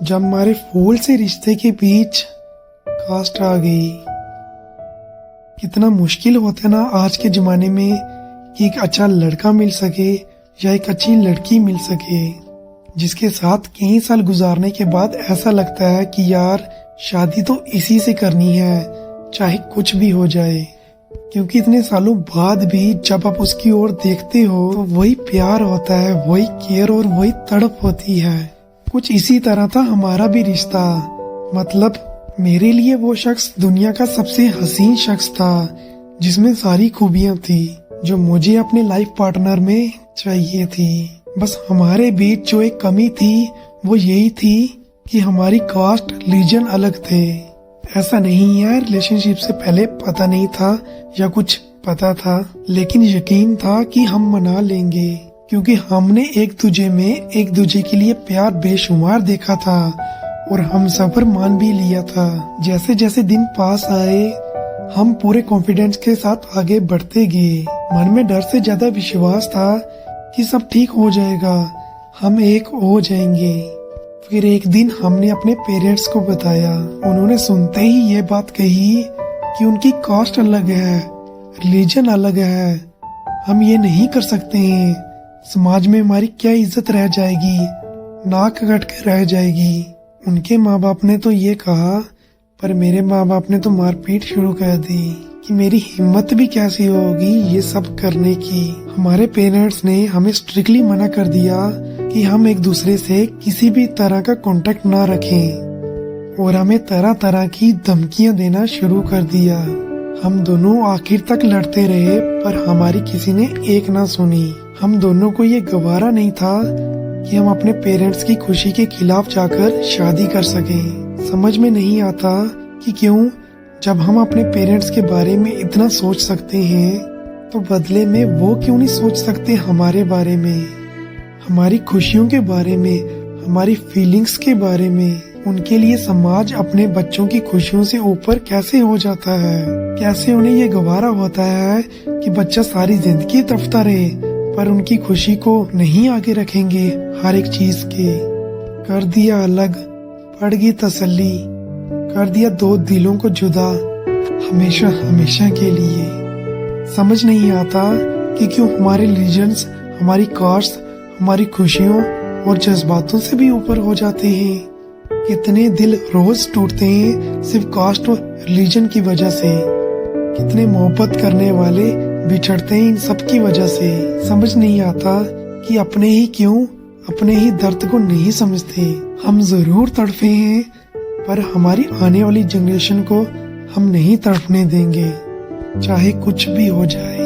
जब हमारे फूल से रिश्ते के बीच कास्ट आ गई। कितना मुश्किल होता है ना आज के जमाने में कि एक अच्छा लड़का मिल सके या एक अच्छी लड़की मिल सके जिसके साथ कई साल गुजारने के बाद ऐसा लगता है कि यार शादी तो इसी से करनी है, चाहे कुछ भी हो जाए। क्योंकि इतने सालों बाद भी जब आप उसकी ओर देखते हो तो वही प्यार होता है, वही केयर और वही तड़प होती है। कुछ इसी तरह था हमारा भी रिश्ता। मतलब मेरे लिए वो शख्स दुनिया का सबसे हसीन शख्स था जिसमें सारी खूबियां थी जो मुझे अपने लाइफ पार्टनर में चाहिए थी। बस हमारे बीच जो एक कमी थी वो यही थी कि हमारी कास्ट रिलीजन अलग थे। ऐसा नहीं है रिलेशनशिप से पहले पता नहीं था या कुछ पता था, लेकिन यकीन था कि हम मना लेंगे क्योंकि हमने एक दूजे के लिए प्यार बेशुमार देखा था और हम सफर मान भी लिया था। जैसे जैसे दिन पास आए हम पूरे कॉन्फिडेंस के साथ आगे बढ़ते गए। मन में डर से ज्यादा विश्वास था कि सब ठीक हो जाएगा, हम एक हो जाएंगे। फिर एक दिन हमने अपने पेरेंट्स को बताया। उन्होंने सुनते ही ये बात कही कि उनकी कास्ट अलग है, रिलीजन अलग है, हम ये नहीं कर सकते हैं। समाज में हमारी क्या इज्जत रह जाएगी, नाक कट के रह जाएगी। उनके माँ बाप ने तो ये कहा, पर मेरे माँ बाप ने तो मारपीट शुरू कर दी कि मेरी हिम्मत भी कैसी होगी ये सब करने की। हमारे पेरेंट्स ने हमें स्ट्रिक्टली मना कर दिया कि हम एक दूसरे से किसी भी तरह का कांटेक्ट ना रखें और हमें तरह तरह की धमकियां देना शुरू कर दिया। हम दोनों आखिर तक लड़ते रहे पर हमारी किसी ने एक ना सुनी। हम दोनों को ये गवारा नहीं था कि हम अपने पेरेंट्स की खुशी के खिलाफ जाकर शादी कर सकें। समझ में नहीं आता कि क्यों जब हम अपने पेरेंट्स के बारे में इतना सोच सकते हैं तो बदले में वो क्यों नहीं सोच सकते हमारे बारे में, हमारी खुशियों के बारे में, हमारी फीलिंग्स के बारे में। उनके लिए समाज अपने बच्चों की खुशियों से ऊपर कैसे हो जाता है? कैसे उन्हें ये गवारा होता है कि बच्चा सारी जिंदगी तड़पता रहे पर उनकी खुशी को नहीं आगे रखेंगे हर एक चीज के। कर दिया अलग, पड़ गई तसल्ली, कर दिया दो दिलों को जुदा हमेशा हमेशा के लिए। समझ नहीं आता कि क्यों हमारे रिलीजन्स, हमारी कास्ट, हमारी खुशियों और जज्बातों से भी ऊपर हो जाते हैं। कितने दिल रोज टूटते हैं सिर्फ कास्ट और रिलीजन की वजह से। कितने मोहब्बत करने वाले बिछड़ते हैं इन सब की वजह से। समझ नहीं आता कि अपने ही क्यों अपने ही दर्द को नहीं समझते। हम जरूर तड़पे हैं पर हमारी आने वाली जनरेशन को हम नहीं तड़पने देंगे, चाहे कुछ भी हो जाए।